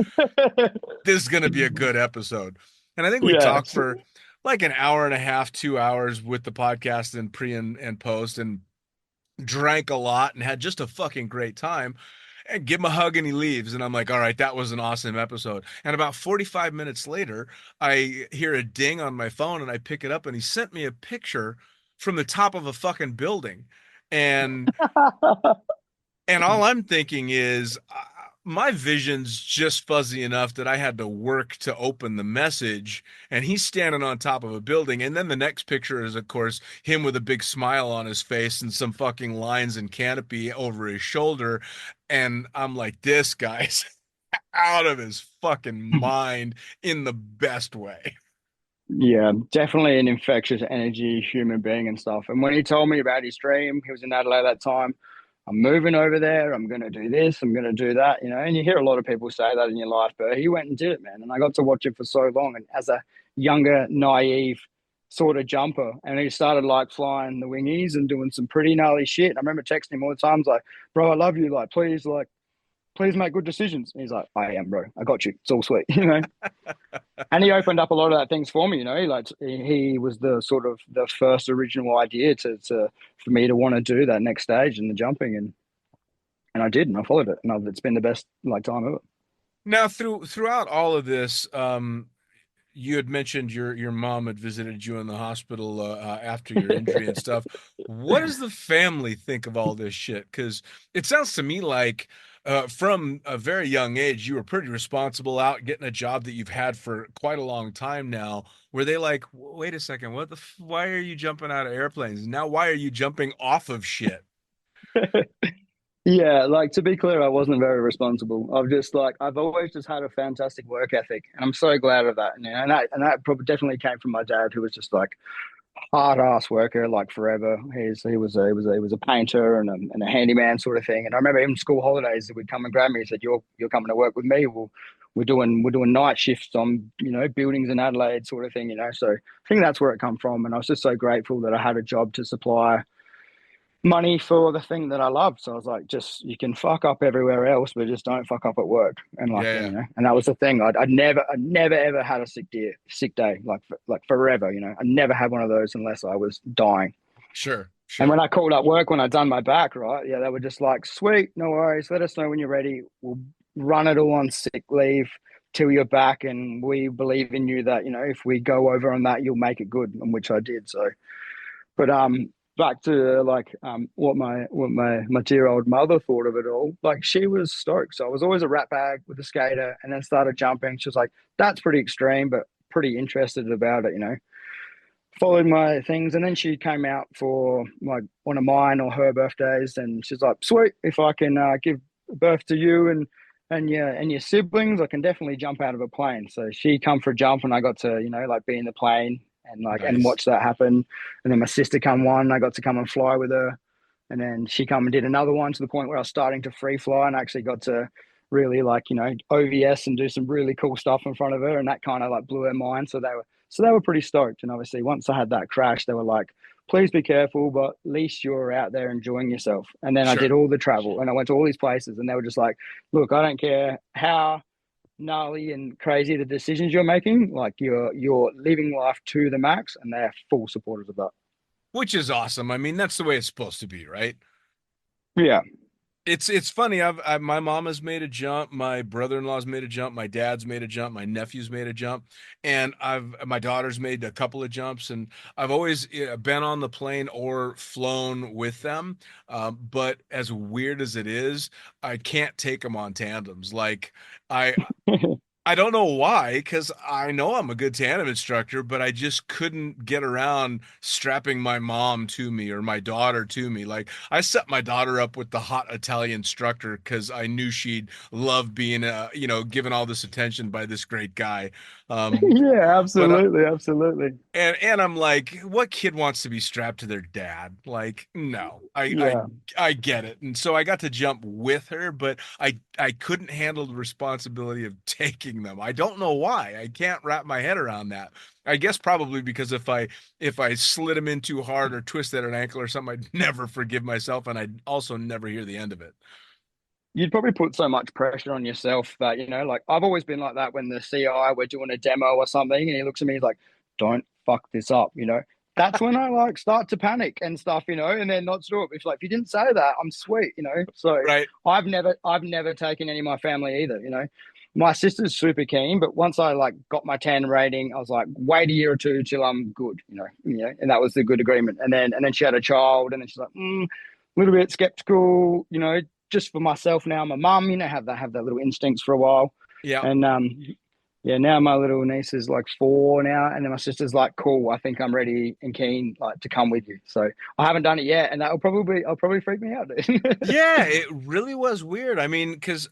this is gonna be a good episode. And I think we talked for like an hour and a half, 2 hours with the podcast and pre and post, and drank a lot and had just a fucking great time. And give him a hug and he leaves. And I'm like, all right, that was an awesome episode. And about 45 minutes later, I hear a ding on my phone and I pick it up and he sent me a picture from the top of a fucking building. And all I'm thinking is my vision's just fuzzy enough that I had to work to open the message, and he's standing on top of a building. And then the next picture is, of course, him with a big smile on his face and some fucking lines and canopy over his shoulder. And I'm like, this guy's out of his fucking mind in the best way. Yeah, definitely an infectious energy human being and stuff. And when he told me about his dream, he was in Adelaide that time. I'm moving over there. I'm going to do this. I'm going to do that, and you hear a lot of people say that in your life, but he went and did it, man. And I got to watch it for so long. And as a younger, naive sort of jumper, and he started like flying the wingies and doing some pretty gnarly shit. I remember texting him all the time, like, bro, I love you. Like, please, like, please make good decisions. And he's like, I am, bro. I got you. It's all sweet, you know. And he opened up a lot of that things for me, you know. Like he was the sort of the first original idea to for me to want to do that next stage in the jumping, and I did, and I followed it, and it's been the best like time ever. Now, throughout all of this, you had mentioned your mom had visited you in the hospital after your injury and stuff. What does the family think of all this shit? Because it sounds to me like from a very young age, you were pretty responsible out getting a job that you've had for quite a long time now. Were they like, wait a second, why are you jumping out of airplanes? Now, why are you jumping off of shit? Yeah, like to be clear, I wasn't very responsible. I've always just had a fantastic work ethic, and I'm so glad of that. And that probably definitely came from my dad, who was just like hard ass worker, like forever. He was a painter and a handyman sort of thing. And I remember even school holidays, that would come and grab me. He said, "You're coming to work with me. We're doing night shifts on buildings in Adelaide, sort of thing. So I think that's where it come from. And I was just so grateful that I had a job to supply money for the thing that I loved. So I was like, just, you can fuck up everywhere else, but just don't fuck up at work. And Yeah. and that was the thing. I'd never ever had a sick day, like forever. I never had one of those unless I was dying. Sure. And when I called up work, when I'd done my back, right, yeah, they were just like, sweet, no worries, let us know when you're ready. We'll run it all on sick leave till you're back, and we believe in you that if we go over on that, you'll make it good, and which I did. So, but back to what my dear old mother thought of it all. Like, she was stoked. So I was always a rat bag with a skater, and then started jumping. She was like, that's pretty extreme, but pretty interested about it. Followed my things, and then she came out for like one of mine or her birthdays, and she's like, sweet, if I can give birth to you and your siblings, I can definitely jump out of a plane. So she come for a jump, and I got to be in the plane and Nice. and watch that happen. And then my sister come one, I got to come and fly with her, and then she come and did another one, to the point where I was starting to free fly, and I actually got to really OVS and do some really cool stuff in front of her, and that kind of like blew her mind. So they were pretty stoked. And obviously, once I had that crash, they were like, please be careful, but at least you're out there enjoying yourself. And then I did all the travel, and I went to all these places, and they were just like, look, I don't care how gnarly and crazy the decisions you're making, like you're living life to the max, and they're full supporters of that. Which is awesome. I mean, that's the way it's supposed to be, right? Yeah. It's funny. My mom has made a jump. My brother-in-law's made a jump. My dad's made a jump. My nephew's made a jump, and my daughter's made a couple of jumps. And I've always been on the plane or flown with them. But as weird as it is, I can't take them on tandems. Like I I don't know why, because I know I'm a good tandem instructor, but I just couldn't get around strapping my mom to me or my daughter to me. Like, I set my daughter up with the hot Italian instructor because I knew she'd love being, given all this attention by this great guy. Yeah, absolutely, absolutely. And I'm like, what kid wants to be strapped to their dad? Like, no, Yeah. I get it. And so I got to jump with her, but I couldn't handle the responsibility of taking them. I don't know why. I can't wrap my head around that. I guess probably because if I slid them in too hard or twisted an ankle or something, I'd never forgive myself, and I'd also never hear the end of it. You'd probably put so much pressure on yourself that, like, I've always been like that when the CI were doing a demo or something, and he looks at me, he's like, don't fuck this up, That's when I like start to panic and stuff, and then not to do it. If you didn't say that, I'm sweet, So Right. I've never taken any of my family either, My sister's super keen, but once I got my 10 rating, I was like, wait a year or two till I'm good, and that was the good agreement. And then she had a child, and then she's like, a little bit skeptical, just for myself now. My mum, have that little instincts for a while. Yeah. And yeah, now my little niece is like 4 now, and then my sister's like, cool, I think I'm ready and keen to come with you. So I haven't done it yet, and I'll probably freak me out. Yeah, it really was weird. I mean, because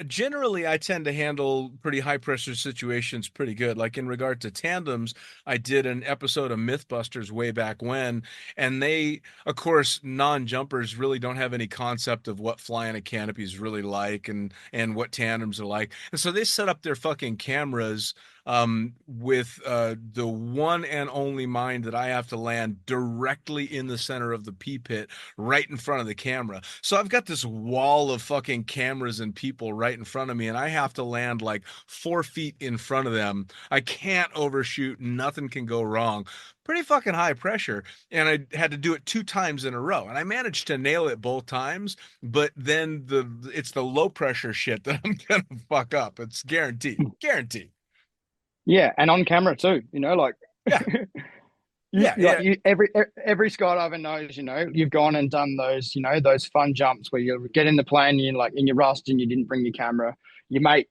generally I tend to handle pretty high pressure situations pretty good. Like in regard to tandems, I did an episode of Mythbusters way back when, and they, of course, non-jumpers really don't have any concept of what flying a canopy is really like and what tandems are like. And so they set up their fucking cameras with the one and only mine that I have to land directly in the center of the pea pit, right in front of the camera. So I've got this wall of fucking cameras and people right in front of me, and I have to land like 4 feet in front of them. I can't overshoot, nothing can go wrong. Pretty fucking high pressure, and I had to do it 2 times in a row, and I managed to nail it both times. But then it's the low pressure shit that I'm gonna fuck up. It's guaranteed. Yeah, and on camera too. Like Yeah, you, yeah, like yeah. you, every skydiver knows. You've gone and done those. Those fun jumps where you get in the plane, and you're like in your rust, and you didn't bring your camera. Your mate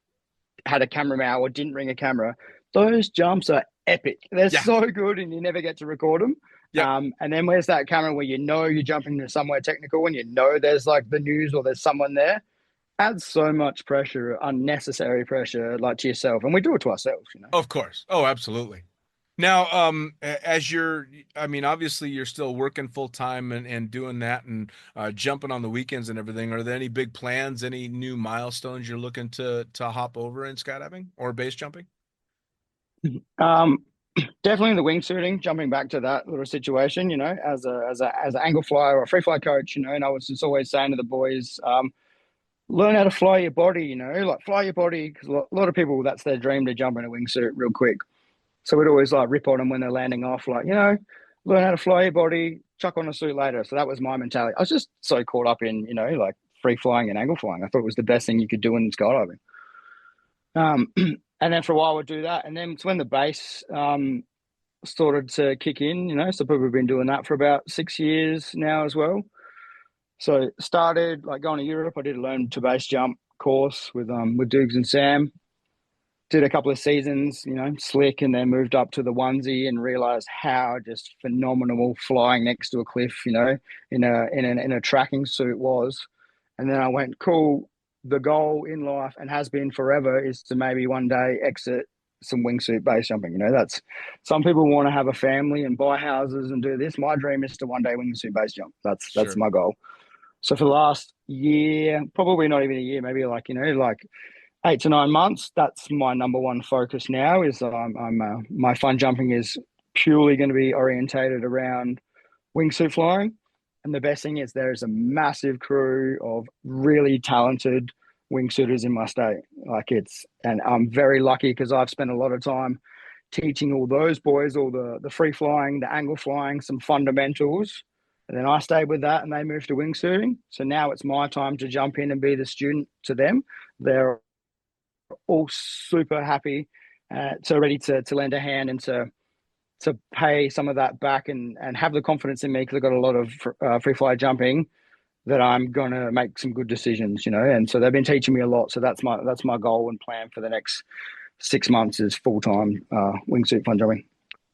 had a camera now or didn't bring a camera. Those jumps are epic. They're Yeah. so good, and you never get to record them. Yep. And then where's that camera where you're jumping into somewhere technical and there's like the news or there's someone there? Adds so much pressure, unnecessary pressure, like to yourself, and we do it to ourselves. Of course. Oh, absolutely. Now, as I mean, obviously you're still working full time and doing that and jumping on the weekends and everything. Are there any big plans, any new milestones you're looking to hop over in skydiving or base jumping? Um, Definitely the wingsuiting. Jumping back to that little situation, as an angle flyer or a free fly coach, and I was just always saying to the boys, learn how to fly your body. Like fly your body because a lot of people that's their dream to jump in a wingsuit real quick. So we'd always like rip on them when they're landing off, like, learn how to fly your body, chuck on a suit later. So that was my mentality. I was just so caught up in, like free flying and angle flying. I thought it was the best thing you could do in skydiving. And then for a while we'd do that. And then it's when the base started to kick in, so people have been doing that for about 6 years now as well. So started like going to Europe. I did a learn to base jump course with Dukes and Sam. Did a couple of seasons, slick, and then moved up to the onesie and realized how just phenomenal flying next to a cliff, in a tracking suit was. And then I went, cool. The goal in life and has been forever is to maybe one day exit some wingsuit base jumping. That's some people want to have a family and buy houses and do this. My dream is to one day wingsuit base jump. That's my goal. So for the last year, probably not even a year, maybe like 8 to 9 months, that's my number one focus now. Is my fun jumping is purely going to be orientated around wingsuit flying. And the best thing is there is a massive crew of really talented wingsuiters in my state. And I'm very lucky because I've spent a lot of time teaching all those boys all the free flying, the angle flying, some fundamentals. And then I stayed with that and they moved to wingsuiting. So now it's my time to jump in and be the student to them. They're all super happy, so ready to lend a hand and to pay some of that back and have the confidence in me because I've got a lot of free fly jumping that I'm going to make some good decisions, and so they've been teaching me a lot. So that's my goal and plan for the next 6 months is full-time wingsuit fun jumping.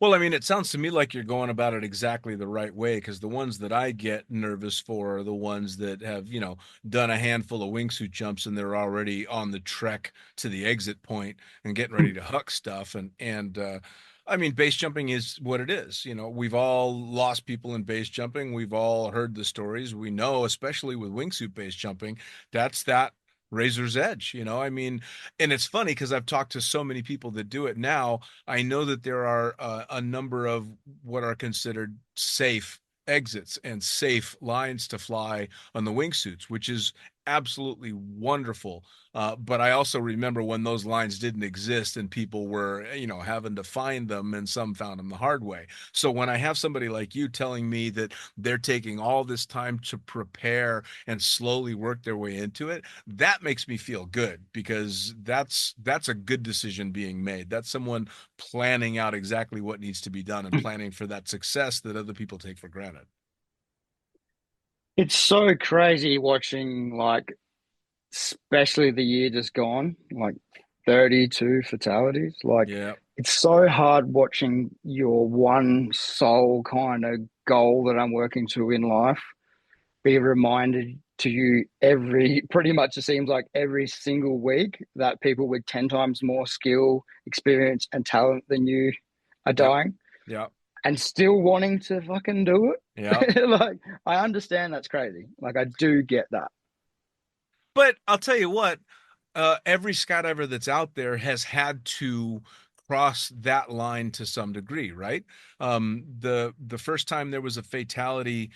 Well, I mean, it sounds to me like you're going about it exactly the right way because the ones that I get nervous for are the ones that have, done a handful of wingsuit jumps and they're already on the trek to the exit point and getting ready to huck stuff. And I mean, base jumping is what it is. We've all lost people in base jumping. We've all heard the stories. We know, especially with wingsuit base jumping, that's that razor's edge. I mean, and it's funny because I've talked to so many people that do it now. I know that there are a number of what are considered safe exits and safe lines to fly on the wingsuits, which is absolutely wonderful. But I also remember when those lines didn't exist and people were, having to find them, and some found them the hard way. So when I have somebody like you telling me that they're taking all this time to prepare and slowly work their way into it, that makes me feel good because that's a good decision being made. That's someone planning out exactly what needs to be done and planning for that success that other people take for granted. It's so crazy watching, like, especially the year just gone, like 32 fatalities. Like, Yeah. it's so hard watching your one sole kind of goal that I'm working to in life be reminded to you pretty much it seems like every single week that people with 10 times more skill, experience, and talent than you are dying. Yeah. And still wanting to fucking do it. Yeah. Like, I understand that's crazy. Like, I do get that. But I'll tell you what, every skydiver that's out there has had to cross that line to some degree, right? The first time there was a fatality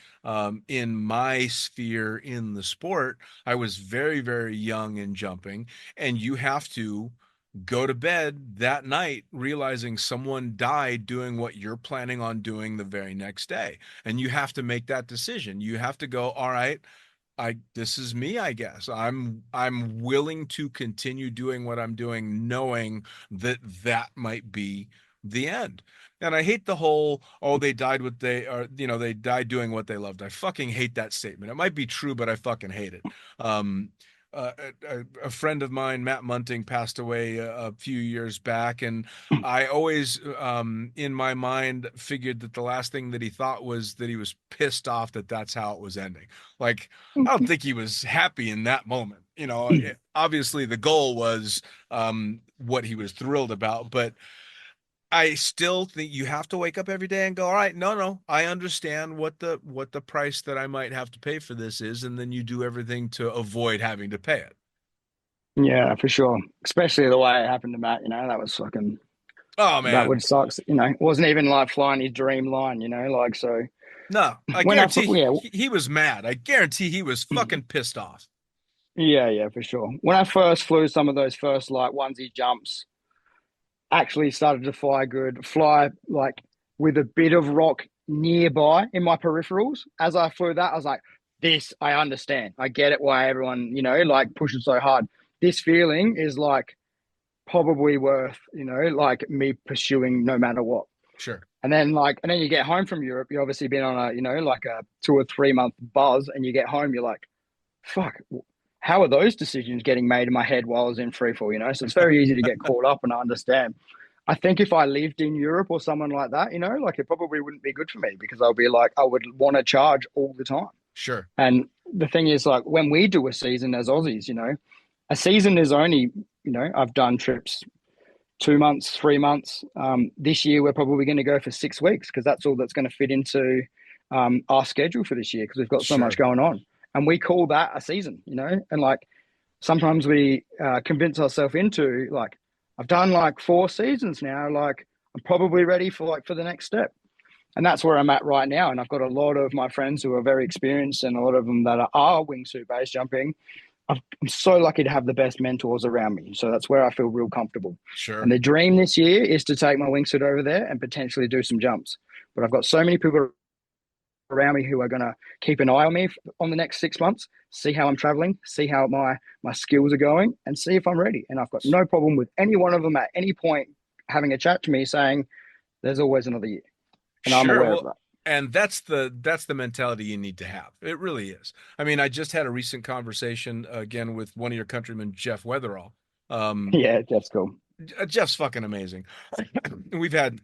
in my sphere in the sport, I was very, very young in jumping, and you have to go to bed that night realizing someone died doing what you're planning on doing the very next day. And you have to make that decision. You have to go, all right, this is me, I guess. I'm willing to continue doing what I'm doing, knowing that that might be the end. And I hate the whole, oh, they died what they are, they died doing what they loved. I fucking hate that statement. It might be true, but I fucking hate it. A friend of mine, Matt Munting, passed away a few years back, and I always, in my mind, figured that the last thing that he thought was that he was pissed off that that's how it was ending. Like, I don't think he was happy in that moment. Obviously the goal was what he was thrilled about, but I still think you have to wake up every day and go, all right, no, I understand what the price that I might have to pay for this is, and then you do everything to avoid having to pay it. Yeah, for sure. Especially the way it happened to Matt, that was fucking, Oh man, that would suck. It wasn't even like flying his dream line, like, so. No, I guarantee he was mad. I guarantee he was fucking pissed off. Yeah, for sure. When I first flew some of those first like onesie jumps, actually started to fly like with a bit of rock nearby in my peripherals. As I flew that, I was like, this, I understand. I get it why everyone, like pushes so hard. This feeling is like probably worth, like me pursuing no matter what. Sure. And then you get home from Europe, you've obviously been on a, like a 2 or 3 month buzz, and you get home, you're like, fuck, how are those decisions getting made in my head while I was in free fall, So it's very easy to get caught up, and I understand. I think if I lived in Europe or someone like that, like it probably wouldn't be good for me, because I'll be like, I would want to charge all the time. Sure. And the thing is, like, when we do a season as Aussies, a season is only, I've done trips 2 months, 3 months. This year, we're probably going to go for 6 weeks, because that's all that's going to fit into our schedule for this year, because we've got so much going on. And we call that a season, and like sometimes we convince ourselves into like, I've done like 4 seasons now, like I'm probably ready for the next step. And that's where I'm at right now. And I've got a lot of my friends who are very experienced, and a lot of them that are wingsuit base jumping. I'm so lucky to have the best mentors around me. So that's where I feel real comfortable. Sure. And the dream this year is to take my wingsuit over there and potentially do some jumps. But I've got so many people around me who are going to keep an eye on me on the next 6 months, see how I'm traveling, see how my skills are going, and see if I'm ready. And I've got no problem with any one of them at any point having a chat to me saying there's always another year. And I'm aware of that. And that's the mentality you need to have. It really is. I mean, I just had a recent conversation again with one of your countrymen, Jeff Weatherall. Yeah, Jeff's cool. Jeff's fucking amazing. We've had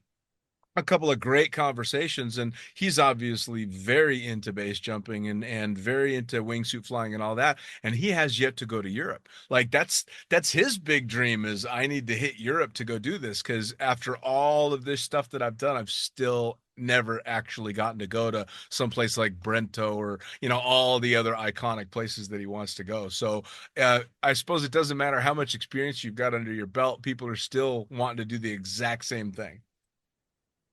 a couple of great conversations, and he's obviously very into base jumping and very into wingsuit flying and all that, and he has yet to go to Europe. Like that's his big dream, is I need to hit Europe to go do this, because after all of this stuff that I've done, I've still never actually gotten to go to someplace like Brento or all the other iconic places that he wants to go. So I suppose it doesn't matter how much experience you've got under your belt, people are still wanting to do the exact same thing.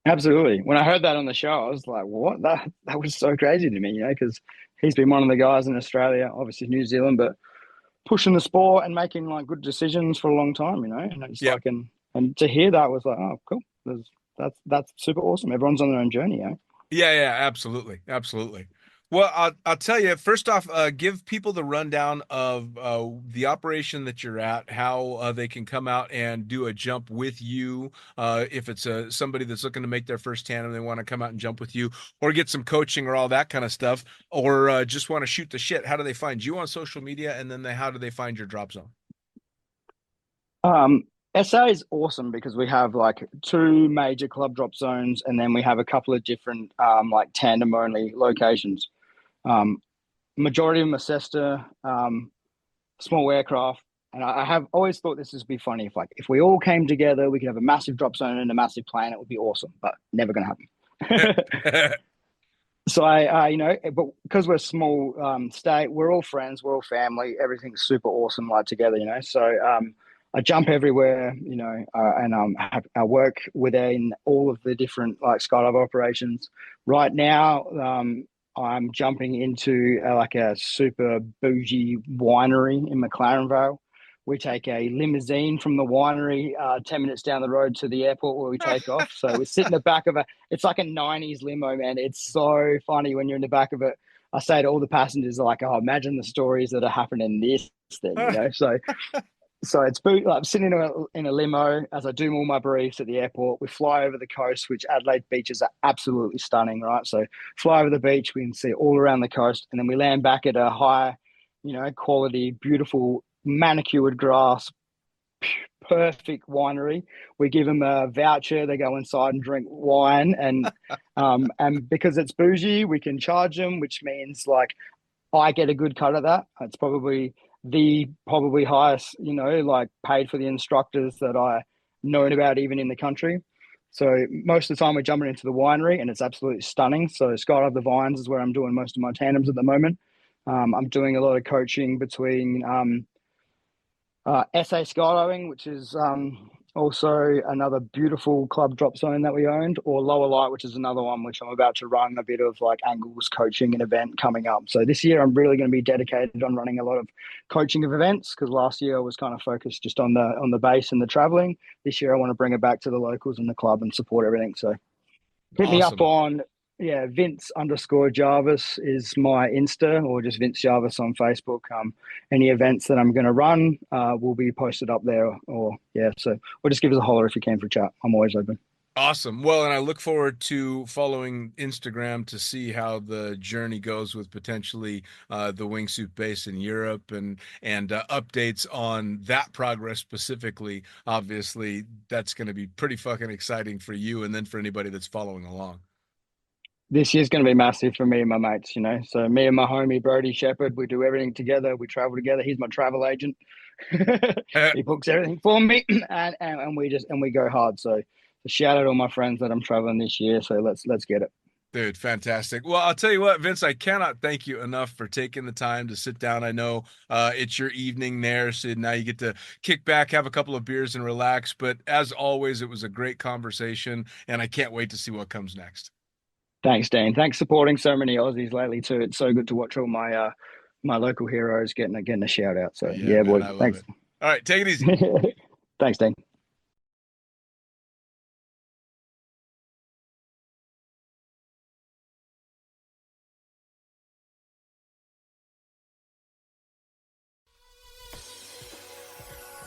Absolutely. When I heard that on the show, I was like, what? That was so crazy to me, because he's been one of the guys in Australia, obviously New Zealand, but pushing the sport and making like good decisions for a long time, and it's like, and to hear that was like, oh, cool. That's super awesome. Everyone's on their own journey, Yeah, absolutely. Well, I'll tell you, first off, give people the rundown of the operation that you're at, how they can come out and do a jump with you. If it's somebody that's looking to make their first tandem, they want to come out and jump with you, or get some coaching or all that kind of stuff, or just want to shoot the shit. How do they find you on social media? And then how do they find your drop zone? SA is awesome because we have like 2 major club drop zones, and then we have a couple of different like tandem only locations. Majority of them are Cessna, small aircraft. And I have always thought this would be funny if we all came together, we could have a massive drop zone and a massive plane. It would be awesome, but never going to happen. So but because we're a small state, we're all friends, we're all family. Everything's super awesome, like together, So I jump everywhere, and I work within all of the different like skydive operations. Right now, I'm jumping into like a super bougie winery in McLaren Vale. We take a limousine from the winery 10 minutes down the road to the airport where we take off. So we sit in the back of it's like a 90s limo, man. It's so funny when you're in the back of it. I say to all the passengers, like, oh, imagine the stories that are happening in this thing, So it's like I'm sitting in a limo as I do all my briefs at the airport. We fly over the coast, which Adelaide beaches are absolutely stunning, right? So fly over the beach, we can see all around the coast, and then we land back at a high, quality, beautiful, manicured grass, perfect winery. We give them a voucher. They go inside and drink wine, and because it's bougie, we can charge them, which means like I get a good cut of that. It's probably the highest, like paid for the instructors that I known about even in the country. So most of the time we're jumping into the winery and it's absolutely stunning. So Skydive the Vines is where I'm doing most of my tandems at the moment. I'm doing a lot of coaching between SA Skydiving, which is also another beautiful club drop zone that we owned, or Lower Light, which is another one which I'm about to run a bit of like angles coaching and event coming up. So this year I'm really going to be dedicated on running a lot of coaching of events, because last year I was kind of focused just on the base and the traveling. This year I want to bring it back to the locals and the club and support everything. So hit me up on Vince_Jarvis is my Insta, or just Vince Jarvis on Facebook. Any events that I'm going to run will be posted up there, or just give us a holler if you can for a chat. I'm always open. Awesome. Well, and I look forward to following Instagram to see how the journey goes with potentially the wingsuit base in Europe and updates on that progress specifically. Obviously, that's going to be pretty fucking exciting for you, and then for anybody that's following along. This year's going to be massive for me and my mates, So me and my homie Brody Shepherd, we do everything together. We travel together. He's my travel agent. He books everything for me, and we go hard. So shout out to all my friends that I'm traveling this year. So let's get it. Dude, fantastic. Well, I'll tell you what, Vince, I cannot thank you enough for taking the time to sit down. I know it's your evening there, so now you get to kick back, have a couple of beers, and relax. But as always, it was a great conversation, and I can't wait to see what comes next. Thanks, Dean. Thanks for supporting so many Aussies lately too. It's so good to watch all my my local heroes getting a shout out. So yeah, boy, thanks. It. All right, take it easy. Thanks, Dean.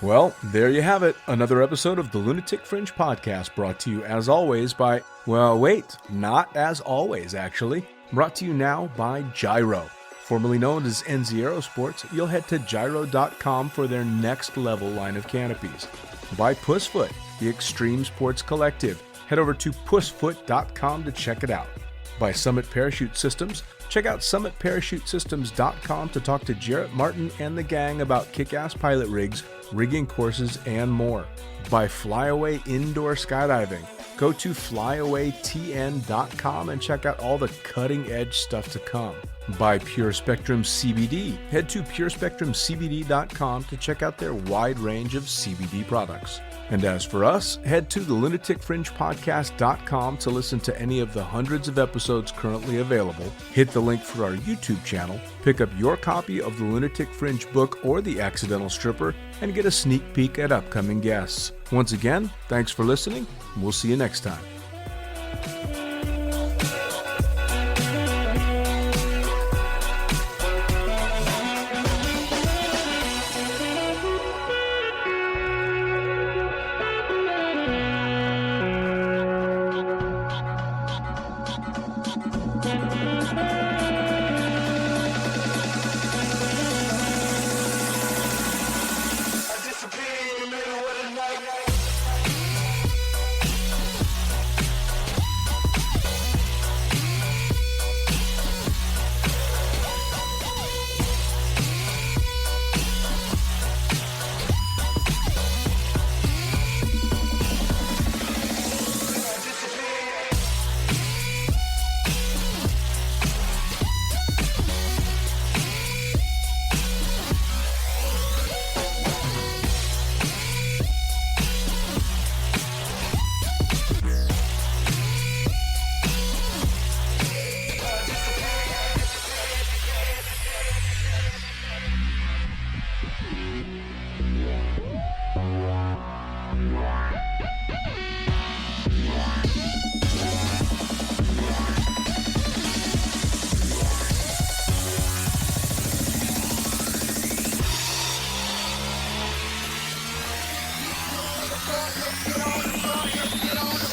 Well, there you have it. Another episode of the Lunatic Fringe podcast, brought to you as always by, well, wait, not as always, actually. Brought to you now by Gyro. Formerly known as NZ Aerosports, you'll head to gyro.com for their next level line of canopies. By Pussfoot, the Extreme Sports Collective. Head over to pussfoot.com to check it out. By Summit Parachute Systems, check out summitparachutesystems.com to talk to Jarrett Martin and the gang about kick-ass pilot rigs, rigging courses, and more. By Flyaway Indoor Skydiving, go to flyawaytn.com and check out all the cutting-edge stuff to come. By Pure Spectrum CBD, head to purespectrumcbd.com to check out their wide range of CBD products. And as for us, head to the lunaticfringepodcast.com to listen to any of the hundreds of episodes currently available. Hit the link for our YouTube channel, pick up your copy of the Lunatic Fringe book or The Accidental Stripper, and get a sneak peek at upcoming guests. Once again, thanks for listening, and we'll see you next time. front, get on the front, get on the